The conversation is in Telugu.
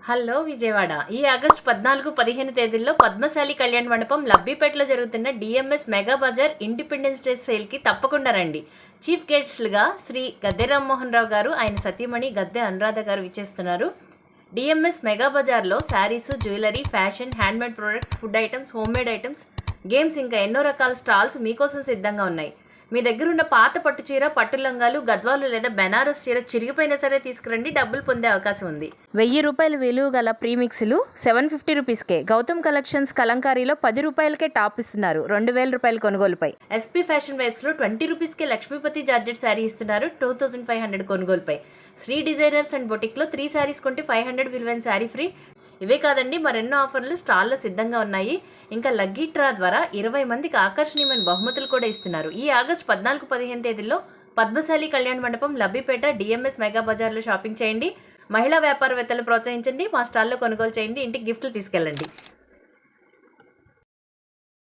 హలో విజయవాడ ఈ ఆగస్టు 14-15 తేదీల్లో పద్మశాలి కళ్యాణ మండపం లబ్బిపేటలో జరుగుతున్న DMS mega bazaar independence day సేల్కి తప్పకుండా రండి. చీఫ్ గెస్ట్లుగా శ్రీ గద్దె రామ్మోహన్ రావు గారు, ఆయన సతీమణి గద్దె అనురాధ గారు విచ్చేస్తున్నారు. డిఎంఎస్ మెగా బజార్లో saris, jewellery, fashion, handmade products, food items, homemade items, games ఇంకా ఎన్నో రకాల స్టాల్స్ మీకోసం సిద్ధంగా ఉన్నాయి. మీ దగ్గర ఉన్న పాత పట్టు చీర, పట్టు లంగాలు, గద్వాలు లేదా బెనారస్ చీర చిరిగిపోయినా సరే తీసుకురండి, డబ్బులు పొందే అవకాశం ఉంది. ₹1000 విలువ గల ప్రీమిక్స్లు ₹750 రూపీస్కే. గౌతమ్ కలెక్షన్స్ కలంకారీలో ₹10 టాప్ ఇస్తున్నారు ₹2000 కొనుగోలుపై. ఎస్పీ ఫ్యాషన్ వైబ్స్లో ₹20 లక్ష్మీపతి జార్జెట్ శారీ ఇస్తున్నారు 2500 కొనుగోలుపై. శ్రీ డిజైనర్స్ అండ్ బొటిక్లో 3 శారీస్ కొంటే 500 విలువైన శారీ ఫ్రీ. ఇవే కాదండి, మరెన్నో ఆఫర్లు స్టాల్లో సిద్ధంగా ఉన్నాయి. ఇంకా లక్కీ డ్రా ద్వారా 20 మందికి ఆకర్షణీయమైన బహుమతులు కూడా ఇస్తున్నారు. ఈ ఆగస్టు 14-15 తేదీల్లో పద్మశాలి కళ్యాణ మండపం లబ్బిపేట డిఎంఎస్ మెగా బజార్లో షాపింగ్ చేయండి. మహిళా వ్యాపారవేత్తలు ప్రోత్సహించండి, మా స్టాల్లో కొనుగోలు చేయండి, ఇంటికి గిఫ్ట్లు తీసుకెళ్ళండి.